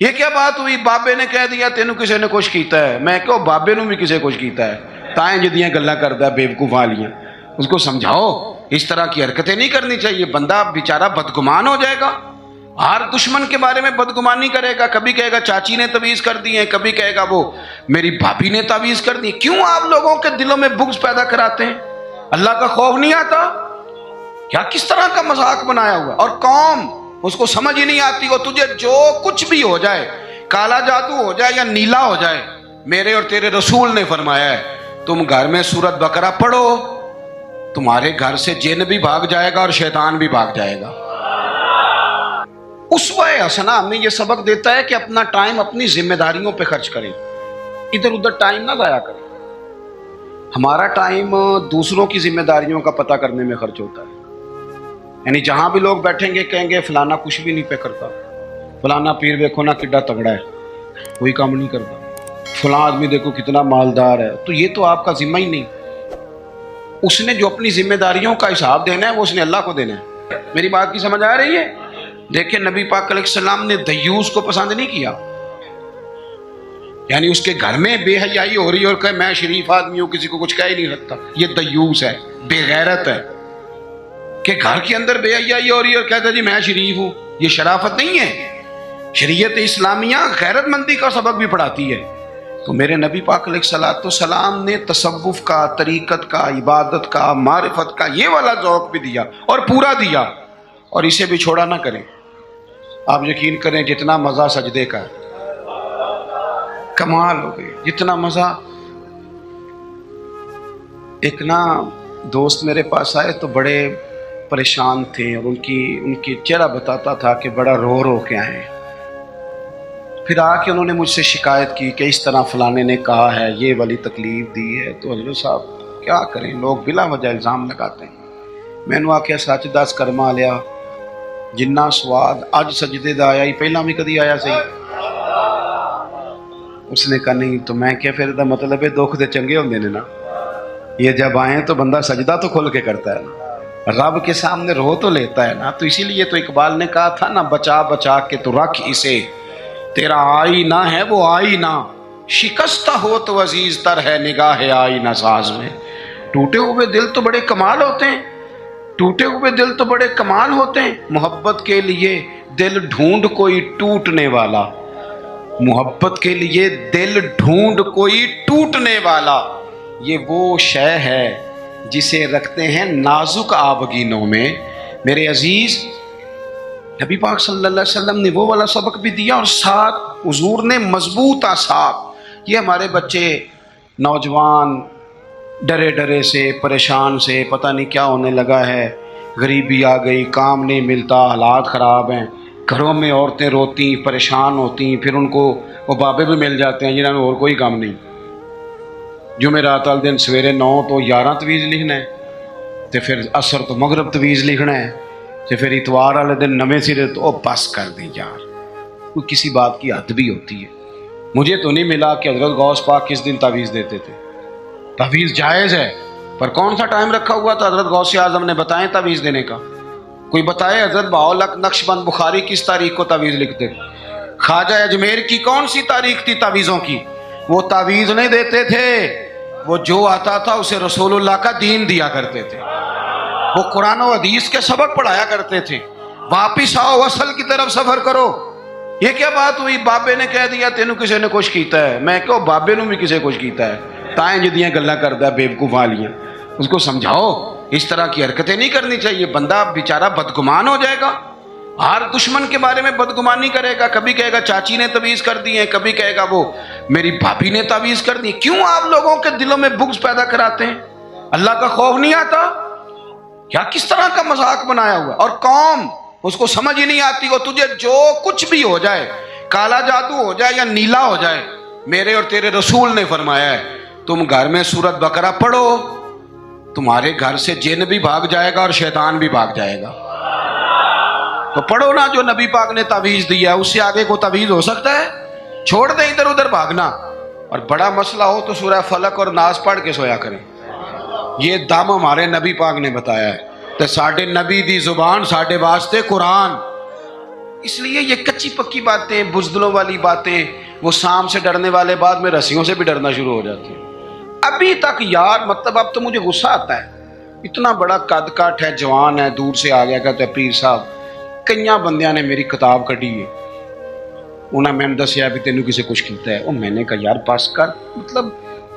یہ کیا بات ہوئی؟ بابے نے کہہ دیا تینوں کسی نے کچھ کیتا ہے. میں کہو بابے نو بھی کسی کچھ کیتا ہے. تائیں جدیاں گلاں کردا ہے بیوقوف والیاں. اس کو سمجھاؤ اس طرح کی حرکتیں نہیں کرنی چاہیے. بندہ بیچارہ بدگمان ہو جائے گا. ہر دشمن کے بارے میں بدگمانی کرے گا. کبھی کہے گا چاچی نے تعویذ کر دی ہے، کبھی کہے گا وہ میری بھابھی نے تعویذ کر دی. کیوں آپ لوگوں کے دلوں میں بغض پیدا کراتے ہیں؟ اللہ کا خوف نہیں آتا؟ کیا کس طرح کا مذاق بنایا ہوا. اور قوم اس کو سمجھ ہی نہیں آتی. وہ تجھے جو کچھ بھی ہو جائے، کالا جادو ہو جائے یا نیلا ہو جائے، میرے اور تیرے رسول نے فرمایا ہے تم گھر میں سورۃ بقرہ پڑھو، تمہارے گھر سے جن بھی بھاگ جائے گا اور شیطان بھی بھاگ جائے گا. اسوہ حسنہ ہمیں یہ سبق دیتا ہے کہ اپنا ٹائم اپنی ذمہ داریوں پہ خرچ کریں، ادھر ادھر ٹائم نہ ضائع کریں. ہمارا ٹائم دوسروں کی ذمہ داریوں کا پتہ کرنے میں خرچ ہوتا ہے. یعنی جہاں بھی لوگ بیٹھیں گے کہیں گے فلانا کچھ بھی نہیں پہ کرتا، فلانا پیر دیکھو نا کڈا تگڑا ہے، کوئی کام نہیں کرتا، فلاں آدمی دیکھو کتنا مالدار ہے. تو یہ تو آپ کا ذمہ ہی نہیں. اس نے جو اپنی ذمہ داریوں کا حساب دینا ہے وہ اس نے اللہ کو دینا ہے. میری بات کی سمجھ آ رہی ہے؟ دیکھیں نبی پاک علیہ السلام نے دیوس کو پسند نہیں کیا. یعنی اس کے گھر میں بے حیائی ہو رہی اور کہ میں شریف آدمی ہوں کسی کو کچھ کہہ ہی نہیں سکتا، یہ دیوس ہے، بے غیرت ہے. کہ گھر کے اندر بے حیائی ہو رہی ہے اور کہتا جی میں شریف ہوں، یہ شرافت نہیں ہے. شریعت اسلامیہ غیرت مندی کا سبق بھی پڑھاتی ہے. تو میرے نبی پاک علیہ السلام نے تصوف کا، طریقت کا، عبادت کا، معرفت کا یہ والا ذوق بھی دیا اور پورا دیا، اور اسے بھی چھوڑا نہ کریں. آپ یقین کریں جتنا مزہ سجدے کا ہے، کمال ہو گئی جتنا مزہ. ایک نا دوست میرے پاس آئے تو بڑے پریشان تھے اور ان کی چہرہ بتاتا تھا کہ بڑا رو رو کے آئے. پھر آ کے انہوں نے مجھ سے شکایت کی کہ اس طرح فلانے نے کہا ہے، یہ والی تکلیف دی ہے. تو حضرت صاحب کیا کریں، لوگ بلا وجہ الزام لگاتے ہیں. میں نے آخیا سچ دس کرما لیا جنہ سواد اج سجدے دا آیا ہی پہلا بھی کدی آیا سی. اس نے کہا نہیں. تو میں کیا پھر دا مطلب ہے دکھ دے چنگے ہوندے نے نا، یہ جب آئیں تو بندہ سجدہ تو کھل کے کرتا ہے نا، رب کے سامنے رو تو لیتا ہے نا. تو اسی لیے تو اقبال نے کہا تھا نا بچا بچا کے تو رکھ اسے، تیرا آئینہ ہے وہ آئینہ، شکستہ ہو تو عزیز تر ہے نگاہ آئینہ ساز میں. ٹوٹے ہوئے دل تو بڑے کمال ہوتے ہیں، ٹوٹے ہوئے دل تو بڑے کمال ہوتے ہیں. محبت کے لیے دل ڈھونڈ کوئی ٹوٹنے والا، محبت کے لیے دل ڈھونڈ کوئی ٹوٹنے والا، یہ وہ شے ہے جسے رکھتے ہیں نازک آبگینوں میں. میرے عزیز نبی پاک صلی اللہ علیہ وسلم نے وہ والا سبق بھی دیا، اور ساتھ حضور نے مضبوط اعصاب. یہ ہمارے بچے نوجوان ڈرے ڈرے سے، پریشان سے، پتہ نہیں کیا ہونے لگا ہے، غریبی آ گئی، کام نہیں ملتا، حالات خراب ہیں، گھروں میں عورتیں روتی پریشان ہوتی، پھر ان کو وہ بابے بھی مل جاتے ہیں جنہوں نے اور کوئی کام نہیں. جمعرات والے دن سویرے 9 تو 11 تویز لکھنا ہے، تو پھر عصر تو مغرب تویز لکھنا ہے، تو پھر اتوار والے دن نویں سرے تو بس کر دیں یار، کوئی کسی بات کی حد بھی ہوتی ہے. مجھے تو نہیں ملا کہ حضرت غوث پاک کس دن تعویذ دیتے تھے. تعویذ جائز ہے پر کون سا ٹائم رکھا ہوا تھا حضرت غوث اعظم نے؟ بتائیں تعویذ دینے کا کوئی بتائے. حضرت بہاؤالحق نقشبند بخاری کس تاریخ کو تعویذ لکھتے؟ خواجہ اجمیر کی کون سی تاریخ تھی تعویذوں کی؟ وہ تعویذ نہیں دیتے تھے، وہ جو آتا تھا اسے رسول اللہ کا دین دیا کرتے تھے، وہ قرآن و حدیث کے سبق پڑھایا کرتے تھے. واپس آؤ، اصل کی طرف سفر کرو. یہ کیا بات ہوئی؟ بابے نے کہہ دیا تینوں کسی نے کچھ کیتا ہے. میں کہو بابے نو بھی کسی کچھ کیتا ہے. تائیں جدیاں گلاں کردا ہے بیوقوف والیاں. اس کو سمجھاؤ اس طرح کی حرکتیں نہیں کرنی چاہیے. بندہ بیچارہ بدگمان ہو جائے گا. ہر دشمن کے بارے میں بدگمانی کرے گا. کبھی کہے گا چاچی نے تعویذ کر دی ہے، کبھی کہے گا وہ میری بھابھی نے تعویذ کر دی. کیوں آپ لوگوں کے دلوں میں بغض پیدا کراتے ہیں؟ اللہ کا خوف نہیں آتا؟ کیا کس طرح کا مذاق بنایا ہوا. اور قوم اس کو سمجھ ہی نہیں آتی. وہ تجھے جو کچھ بھی ہو جائے، کالا جادو ہو جائے یا نیلا ہو جائے، میرے اور تیرے رسول نے فرمایا ہے تم گھر میں سورۃ بقرہ پڑھو، تمہارے گھر سے جن بھی بھاگ جائے گا اور شیطان بھی بھاگ جائے گا. تو پڑھو نا جو نبی پاک نے تعویذ دیا ہے، اس سے آگے کو تعویذ ہو سکتا ہے؟ چھوڑ دیں ادھر ادھر بھاگنا. اور بڑا مسئلہ ہو تو سورہ فلق اور ناس پڑھ کے سویا کریں. یہ دم ہمارے نبی پاک نے بتایا ہے. تو ساڈے نبی دی زبان ساڈے واسطے قرآن. اس لیے یہ کچی پکی باتیں، بزدلوں والی باتیں، وہ سام سے ڈرنے والے بعد میں رسیوں سے بھی ڈرنا شروع ہو جاتے ہیں۔ ابھی تک یار مطلب اب تو مجھے غصہ آتا ہے، اتنا بڑا قد کاٹ ہے، جوان ہے، دور سے آ گیا کہتے ہیں پیر صاحب کئیاں بندیاں نے میری کتاب کٹی ہے، انہاں میں نے دسیا بھی تینوں کسے کچھ کیتا ہے۔ میں نے کہا یار بس کر، مطلب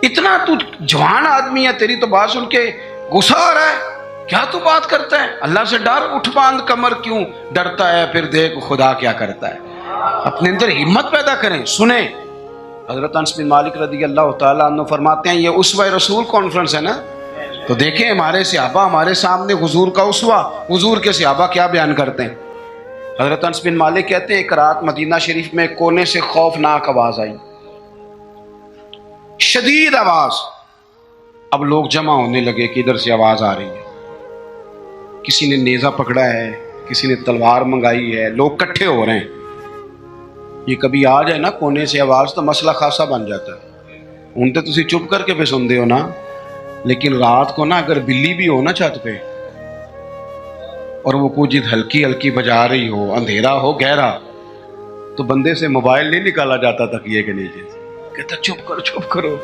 اتنا تو جوان آدمی ہے، تیری تو بات سن کے غصہ آ رہا ہے، کیا تو بات کرتا ہے؟ اللہ سے ڈر، اٹھ باندھ کمر کیوں ڈرتا ہے، پھر دیکھ خدا کیا کرتا ہے۔ اپنے اندر ہمت پیدا کریں، سنیں۔ حضرت انس بن مالک رضی اللہ تعالیٰ عنہ فرماتے ہیں، یہ اسوہ رسول کانفرنس ہے نا، تو دیکھیں ہمارے صحابہ ہمارے سامنے حضور کا اسوہ، حضور کے صحابہ کیا بیان کرتے ہیں۔ حضرت انس بن مالک کہتے ہیں ایک رات مدینہ شریف میں کونے سے خوفناک آواز آئی، شدید آواز۔ اب لوگ جمع ہونے لگے کہ ادھر سے آواز آ رہی ہے، کسی نے نیزہ پکڑا ہے، کسی نے تلوار منگائی ہے، لوگ کٹھے ہو رہے ہیں۔ یہ کبھی آ جائے نا کونے سے آواز تو مسئلہ خاصا بن جاتا ہے، ان تے تسی چپ کر کے پہ سن دے ہو نا، لیکن رات کو نا اگر بلی بھی ہو نا چھت پہ اور وہ کچھ ہلکی ہلکی بجا رہی ہو، اندھیرا ہو گہرا، تو بندے سے موبائل نہیں نکالا جاتا تکیے کے نیچے سے، کہتا چپ کرو۔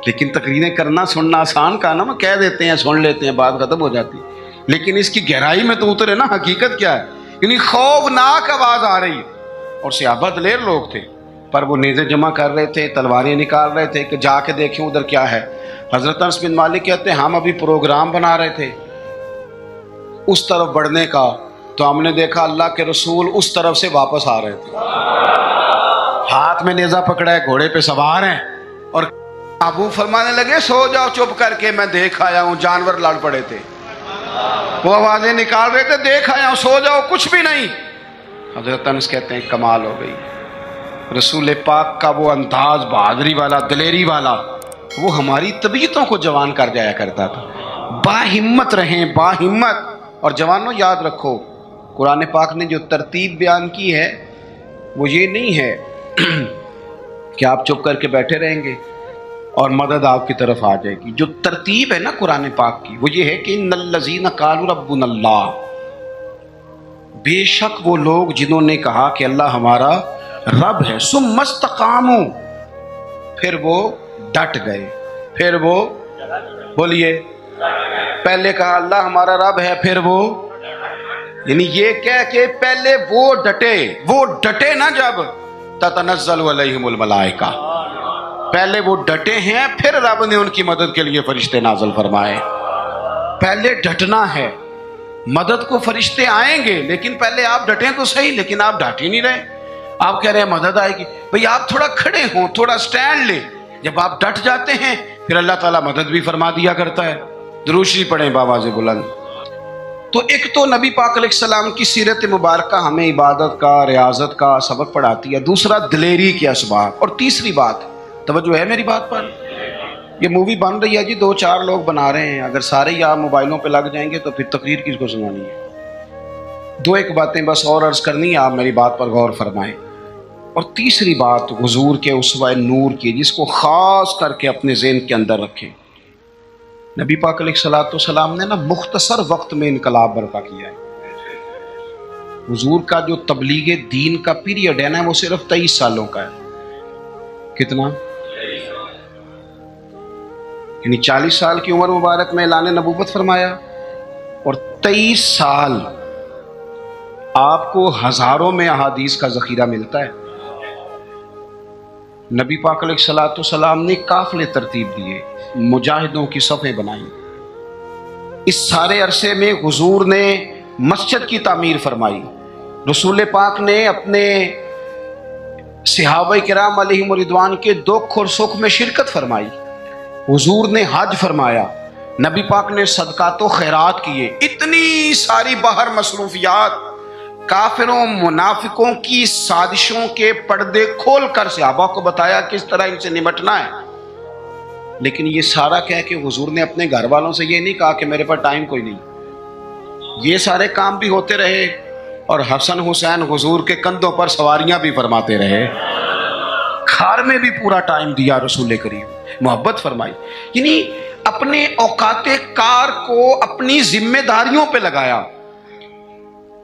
لیکن تقریریں کرنا سننا آسان کا نا، وہ کہہ دیتے ہیں سن لیتے ہیں بات ختم ہو جاتی، لیکن اس کی گہرائی میں تو اترے نا حقیقت کیا ہے۔ یعنی خوفناک آواز آ رہی، اور صحابہ دلیر لوگ تھے، پر وہ نیزے جمع کر رہے تھے، تلواریں نکال رہے تھے کہ جا کے دیکھیں ادھر کیا ہے۔ حضرت انس بن مالک کہتے ہیں ہم ابھی پروگرام بنا رہے تھے اس طرف بڑھنے کا، تو ہم نے دیکھا اللہ کے رسول اس طرف سے واپس آ رہے تھے، ہاتھ میں نیزہ پکڑا ہے، گھوڑے پہ سوار ہیں، اور ابو فرمانے لگے سو جاؤ چپ کر کے، میں دیکھ آیا ہوں، جانور لڑ پڑے تھے، وہ آوازیں نکال رہے تھے، دیکھ آیا ہوں، سو جاؤ کچھ بھی نہیں۔ حضرت انس کہتے ہیں کمال ہو گئی، رسول پاک کا وہ انداز بہادری والا، دلیری والا، وہ ہماری طبیعتوں کو جوان کر جایا کرتا تھا۔ با ہمت رہیں، با ہمت۔ اور جوانوں یاد رکھو، قرآن پاک نے جو ترتیب بیان کی ہے وہ یہ نہیں ہے کہ آپ چپ کر کے بیٹھے رہیں گے اور مدد آپ کی طرف آ جائے گی۔ جو ترتیب ہے نا قرآن پاک کی وہ یہ ہے کہ ان الذین قالوا ربنا اللہ، بے شک وہ لوگ جنہوں نے کہا کہ اللہ ہمارا رب ہے، ثم استقاموا، پھر وہ ڈٹ گئے، پھر وہ بولیے، پہلے کہا اللہ ہمارا رب ہے، پھر وہ، یعنی یہ کہہ کہ پہلے وہ ڈٹے نا، جب تتنزل علیہم الملائکہ، پہلے وہ ڈٹے ہیں، پھر رب نے ان کی مدد کے لیے فرشتے نازل فرمائے۔ پہلے ڈٹنا ہے، مدد کو فرشتے آئیں گے، لیکن پہلے آپ ڈٹیں تو صحیح، لیکن آپ ڈٹ ہی نہیں رہے۔ آپ کہہ رہے ہیں مدد آئے گی، بھئی آپ تھوڑا کھڑے ہوں، تھوڑا سٹینڈ لیں۔ جب آپ ڈٹ جاتے ہیں پھر اللہ تعالیٰ مدد بھی فرما دیا کرتا ہے۔ درود شریف پڑھیں بآواز بلند۔ تو ایک تو نبی پاک علیہ السلام کی سیرت مبارکہ ہمیں عبادت کا، ریاضت کا سبق پڑھاتی ہے، دوسرا دلیری کے اسباب، اور تیسری بات، توجہ ہے میری بات پر، یہ مووی بن رہی ہے جی، 2-4 لوگ بنا رہے ہیں، اگر سارے ہی آپ موبائلوں پہ لگ جائیں گے تو پھر تقریر کس کو سنانی ہے۔ 2-1 باتیں بس اور عرض کرنی ہے، آپ میری بات پر غور فرمائیں۔ اور تیسری بات حضور کے اسوہ نور کی، جس کو خاص کر کے اپنے ذہن کے اندر رکھیں۔ نبی پاک علیہ الصلوۃ والسلام نے نا مختصر وقت میں انقلاب برپا کیا ہے۔ حضور کا جو تبلیغ دین کا پیریڈ ہے نا وہ صرف 23 سالوں کا ہے۔ کتنا؟ یعنی 40 سال کی عمر مبارک میں اعلان نبوت فرمایا، اور 23 سال آپ کو ہزاروں میں احادیث کا ذخیرہ ملتا ہے۔ نبی پاک علیہ الصلوۃ والسلام نے قافلے ترتیب دیے، مجاہدوں کی صفیں بنائیں۔ اس سارے عرصے میں حضور نے مسجد کی تعمیر فرمائی، رسول پاک نے اپنے صحابہ کرام علیہم رضوان کے دکھ اور سکھ میں شرکت فرمائی، حضور نے حج فرمایا، نبی پاک نے صدقات و خیرات کیے۔ اتنی ساری باہر مصروفیات، کافروں منافقوں کی سازشوں کے پردے کھول کر صحابہ کو بتایا کس طرح ان سے نمٹنا ہے۔ لیکن یہ سارا کہہ کہ حضور نے اپنے گھر والوں سے یہ نہیں کہا کہ میرے پاس ٹائم کوئی نہیں۔ یہ سارے کام بھی ہوتے رہے، اور حسن حسین حضور کے کندھوں پر سواریاں بھی فرماتے رہے، کھار میں بھی پورا ٹائم دیا رسول کریم، محبت فرمائی۔ یعنی اپنے اوقات کار کو اپنی ذمہ داریوں پہ لگایا۔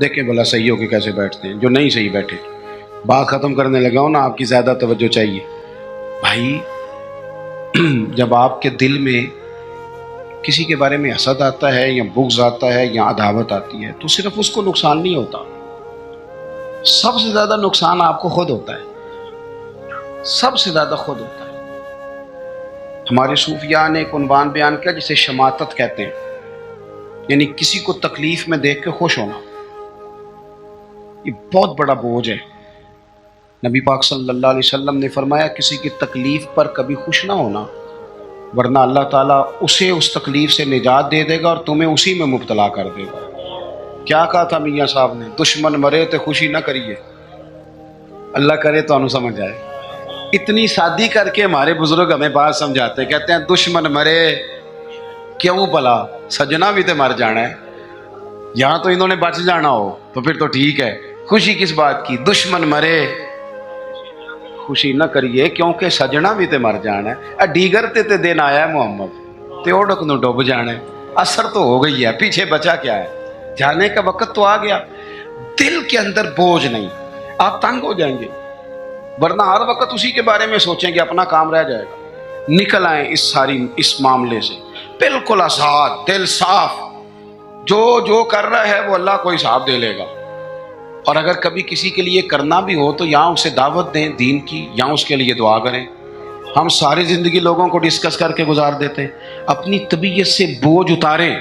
دیکھیں بھلا صحیح ہو کے کیسے بیٹھتے ہیں، جو نہیں صحیح بیٹھے۔ بات ختم کرنے لگا ہوں نا، آپ کی زیادہ توجہ چاہیے بھائی۔ جب آپ کے دل میں کسی کے بارے میں حسد آتا ہے یا بغض آتا ہے یا عداوت آتی ہے تو صرف اس کو نقصان نہیں ہوتا، سب سے زیادہ نقصان آپ کو خود ہوتا ہے، سب سے زیادہ خود ہوتا ہے۔ ہمارے صوفیاء نے ایک عنوان بیان کیا جسے شماتت کہتے ہیں، یعنی کسی کو تکلیف میں دیکھ کے خوش ہونا۔ یہ بہت بڑا بوجھ ہے۔ نبی پاک صلی اللہ علیہ وسلم نے فرمایا کسی کی تکلیف پر کبھی خوش نہ ہونا، ورنہ اللہ تعالیٰ اسے اس تکلیف سے نجات دے دے گا اور تمہیں اسی میں مبتلا کر دے گا۔ کیا کہا تھا میاں صاحب نے؟ دشمن مرے تو خوشی نہ کریے، اللہ کرے تو انو سمجھ آئے۔ اتنی شادی کر کے ہمارے بزرگ ہمیں بات سمجھاتے، کہتے ہیں دشمن مرے کیوں بلا، سجنا بھی تو مر جانا ہے، یہاں تو انہوں نے بچ جانا ہو تو پھر تو ٹھیک ہے، خوشی کس بات کی؟ دشمن مرے خوشی نہ کریے کیونکہ سجنا بھی تے مر جانا ہے۔ ڈیگر تے دن آیا ہے محمد تے اوڑک نو ڈوب جانا ہے، اثر تو ہو گئی ہے، پیچھے بچا کیا ہے؟ جانے کا وقت تو آ گیا۔ دل کے اندر بوجھ نہیں، آپ تنگ ہو جائیں گے، ورنہ ہر وقت اسی کے بارے میں سوچیں گے اپنا کام رہ جائے گا۔ نکل آئیں اس معاملے سے بالکل آزاد، دل صاف، جو کر رہا ہے وہ اللہ کو حساب دے لے گا۔ اور اگر کبھی کسی کے لیے کرنا بھی ہو تو یہاں اسے دعوت دیں دین کی، یہاں اس کے لیے دعا کریں۔ ہم ساری زندگی لوگوں کو ڈسکس کر کے گزار دیتے ہیں، اپنی طبیعت سے بوجھ اتاریں۔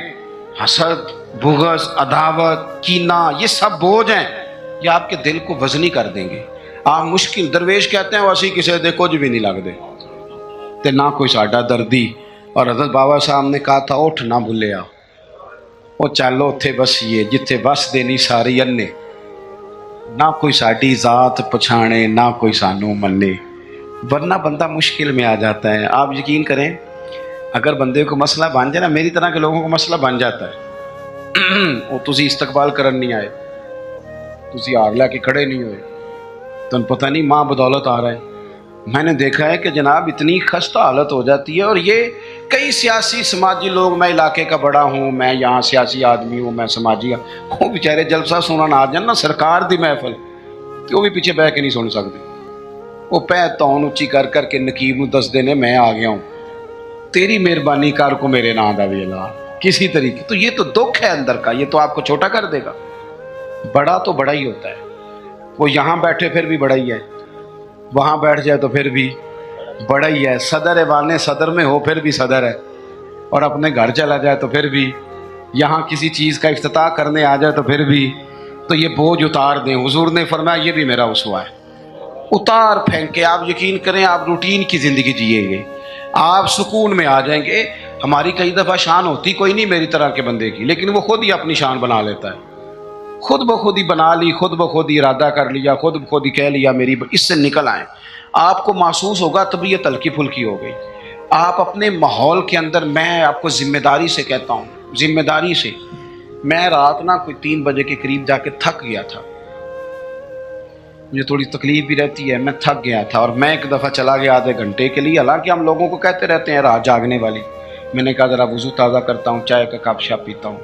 حسد، بغض، عداوت، کینہ، یہ سب بوجھ ہیں، یہ آپ کے دل کو وزنی کر دیں گے۔ آپ مشکل درویش کہتے ہیں ویسی کسی دے کچھ بھی نہیں لگ دے تے نہ کوئی ساڈا دردی۔ اور حضرت بابا صاحب نے کہا تھا اٹھ نہ بھولیا، وہ چلو اتھے بسیے جتھے بس دینی ساری انے، نہ کوئی ساڈی ذات پچھانے نہ کوئی سانو منے، ورنہ بندہ مشکل میں آ جاتا ہے۔ آپ یقین کریں اگر بندے کو مسئلہ بن جائے نا، میری طرح کے لوگوں کو مسئلہ بن جاتا ہے، وہ تسی استقبال کرن نہیں آئے، تسی ہار لے کے کھڑے نہیں ہوئے، تم پتہ نہیں ماں بدولت آ رہا ہے۔ میں نے دیکھا ہے کہ جناب اتنی خستہ حالت ہو جاتی ہے، اور یہ کئی سیاسی سماجی لوگ، میں علاقے کا بڑا ہوں، میں یہاں سیاسی آدمی ہوں، میں سماجی، وہ بیچارے جلسہ سنن آ جان نا سرکار دی محفل، تو وہ بھی پیچھے بہ کے نہیں سن سکتے، وہ پہ تون اچھی کر کر کے نقیب نو دس دینے میں آ گیا ہوں، تیری مہربانی کر کو میرے نام دا بھی اللہ کسی طریقے۔ تو یہ تو دکھ ہے اندر کا، یہ تو آپ کو چھوٹا کر دے گا۔ بڑا تو بڑا ہی ہوتا ہے، وہ یہاں بیٹھے پھر بھی بڑا ہی ہے، وہاں بیٹھ جائے تو پھر بھی بڑا ہی ہے، صدر ایوان صدر میں ہو پھر بھی صدر ہے، اور اپنے گھر چلا جائے تو پھر بھی، یہاں کسی چیز کا افتتاح کرنے آ جائے تو پھر بھی۔ تو یہ بوجھ اتار دیں، حضور نے فرمایا یہ بھی میرا اسوہ ہے، اتار پھینک کے آپ یقین کریں آپ روٹین کی زندگی جیئیں گے، آپ سکون میں آ جائیں گے۔ ہماری کئی دفعہ شان ہوتی کوئی نہیں میری طرح کے بندے کی، لیکن وہ خود ہی اپنی شان بنا لیتا ہے، خود بخود ہی بنا لی، خود بخود ہی ارادہ کر لیا، خود بخود ہی کہہ لیا میری، اس سے نکل آئیں۔ آپ کو محسوس ہوگا طبیعت ہلکی پھلکی ہو گئی، آپ اپنے ماحول کے اندر، میں آپ کو ذمہ داری سے کہتا ہوں، ذمہ داری سے، میں رات نا کوئی 3 بجے کے قریب جا کے تھک گیا تھا، مجھے تھوڑی تکلیف بھی رہتی ہے، میں تھک گیا تھا، اور میں ایک دفعہ چلا گیا آدھے گھنٹے کے لیے، حالانکہ ہم لوگوں کو کہتے رہتے ہیں رات جاگنے والی، میں نے کہا ذرا وضو تازہ کرتا ہوں، چائے کا کپ شاپ پیتا ہوں،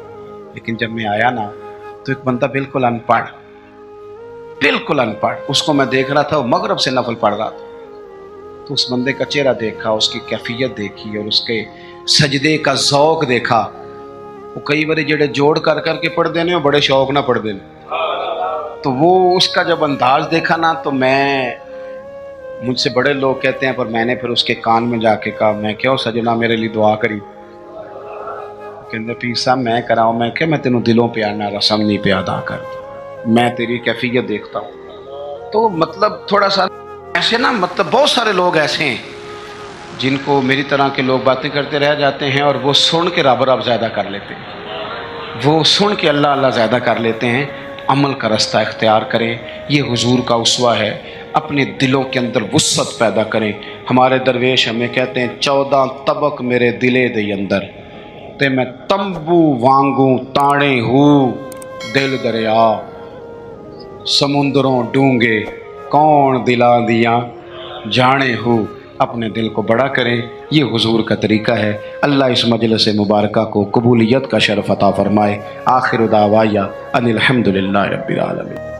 لیکن جب میں آیا نا تو ایک بندہ بالکل ان پڑھ، بالکل ان پڑھ، اس کو میں دیکھ رہا تھا، وہ مغرب سے نفل پڑھ رہا تھا، تو اس بندے کا چہرہ دیکھا، اس کی کیفیت دیکھی، اور اس کے سجدے کا ذوق دیکھا، وہ کئی بارے جڑے جوڑ کر کر کے پڑھ دینے وہ بڑے شوق نہ پڑھ دینے، تو وہ اس کا جب انداز دیکھا نا تو مجھ سے بڑے لوگ کہتے ہیں، پر میں نے پھر اس کے کان میں جا کے کہا، میں کہو سجنا میرے لیے دعا کری، کہتے پیر صاحب میں کراؤں، میں کہ میں تینوں دلوں پہ آنا رسم نہیں پہ ادا کرتا، میں تیری کیفیت دیکھتا ہوں۔ تو مطلب تھوڑا سا ایسے نا، مطلب بہت سارے لوگ ایسے ہیں جن کو میری طرح کے لوگ باتیں کرتے رہ جاتے ہیں، اور وہ سن کے رب رب زیادہ کر لیتے ہیں، وہ سن کے اللہ اللہ زیادہ کر لیتے ہیں۔ عمل کا رستہ اختیار کریں، یہ حضور کا اسوہ ہے، اپنے دلوں کے اندر وسعت پیدا کریں۔ ہمارے درویش ہمیں کہتے ہیں 14 طبق میرے دلے دے اندر تے میں تمبو وانگوں تاڑے ہو، دل دریا سمندروں ڈونگے کون دلا دیاں جانے ہو، اپنے دل کو بڑا کریں، یہ حضور کا طریقہ ہے۔ اللہ اس مجلس مبارکہ کو قبولیت کا شرف عطا فرمائے۔ آخر دعوایا ان الحمد للہ رب العالمین۔